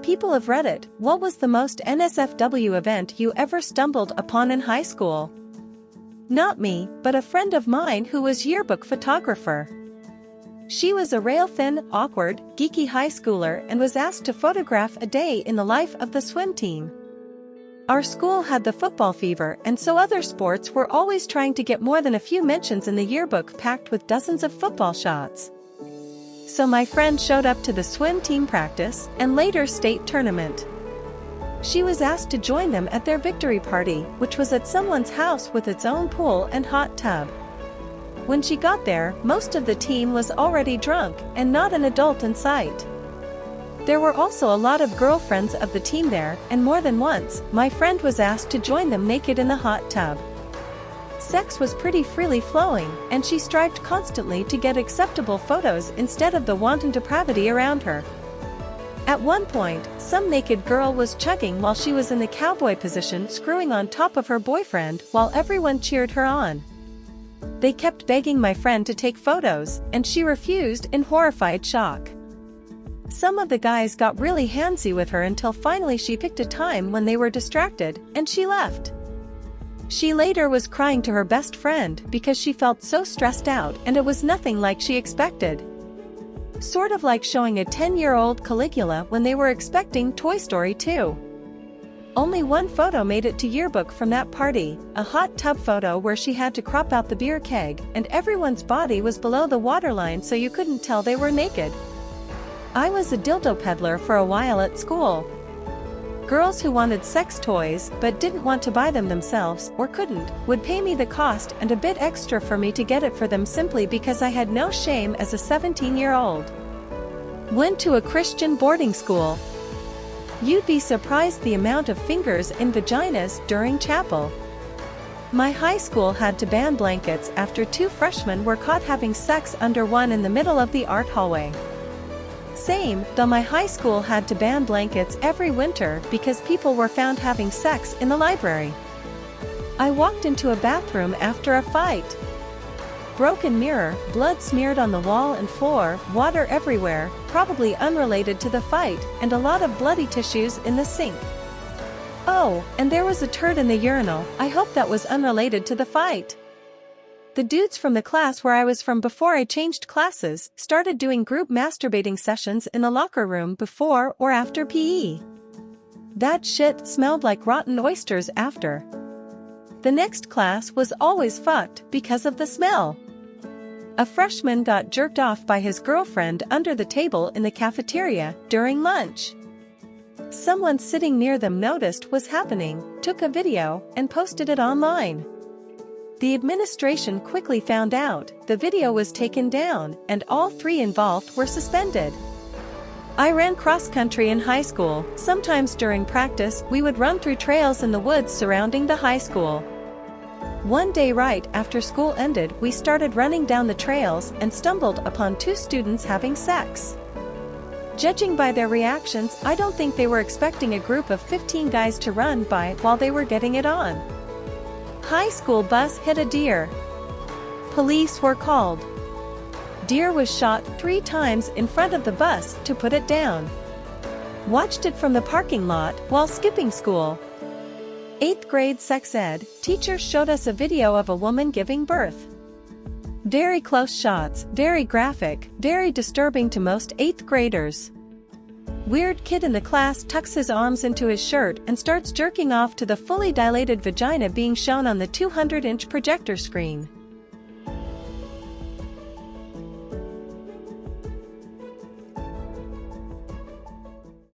People of Reddit, what was the most NSFW event you ever stumbled upon in high school? Not me, but a friend of mine who was yearbook photographer. She was a rail-thin, awkward, geeky high schooler and was asked to photograph a day in the life of the swim team. Our school had the football fever, and so other sports were always trying to get more than a few mentions in the yearbook packed with dozens of football shots. So my friend showed up to the swim team practice and later state tournament. She was asked to join them at their victory party, which was at someone's house with its own pool and hot tub. When she got there, most of the team was already drunk and not an adult in sight. There were also a lot of girlfriends of the team there, and more than once, my friend was asked to join them naked in the hot tub. Sex was pretty freely flowing, and she strived constantly to get acceptable photos instead of the wanton depravity around her. At one point, some naked girl was chugging while she was in the cowboy position, screwing on top of her boyfriend while everyone cheered her on. They kept begging my friend to take photos, and she refused in horrified shock. Some of the guys got really handsy with her until finally she picked a time when they were distracted, and she left. She later was crying to her best friend because she felt so stressed out and it was nothing like she expected. Sort of like showing a 10-year-old Caligula when they were expecting Toy Story 2. Only one photo made it to yearbook from that party, a hot tub photo where she had to crop out the beer keg and everyone's body was below the waterline so you couldn't tell they were naked. I was a dildo peddler for a while at school. Girls who wanted sex toys but didn't want to buy them themselves or couldn't would pay me the cost and a bit extra for me to get it for them simply because I had no shame as a 17-year-old. Went to a Christian boarding school. You'd be surprised the amount of fingers in vaginas during chapel. My high school had to ban blankets after 2 freshmen were caught having sex under one in the middle of the art hallway. Same, though my high school had to ban blankets every winter because people were found having sex in the library. I walked into a bathroom after a fight. Broken mirror, blood smeared on the wall and floor, water everywhere, probably unrelated to the fight, and a lot of bloody tissues in the sink. Oh, and there was a turd in the urinal. I hope that was unrelated to the fight. The dudes from the class where I was from before I changed classes started doing group masturbating sessions in the locker room before or after PE. That shit smelled like rotten oysters after. The next class was always fucked because of the smell. A freshman got jerked off by his girlfriend under the table in the cafeteria during lunch. Someone sitting near them noticed what was happening, took a video, and posted it online. The administration quickly found out, the video was taken down, and all 3 involved were suspended. I ran cross-country in high school. Sometimes during practice, we would run through trails in the woods surrounding the high school. One day right after school ended, we started running down the trails and stumbled upon 2 students having sex. Judging by their reactions, I don't think they were expecting a group of 15 guys to run by while they were getting it on. High school bus hit a deer. Police were called. Deer was shot 3 times in front of the bus to put it down. Watched it from the parking lot while skipping school. 8th grade sex ed, teacher showed us a video of a woman giving birth. Very close shots, very graphic, very disturbing to most 8th graders. Weird kid in the class tucks his arms into his shirt and starts jerking off to the fully dilated vagina being shown on the 200-inch projector screen.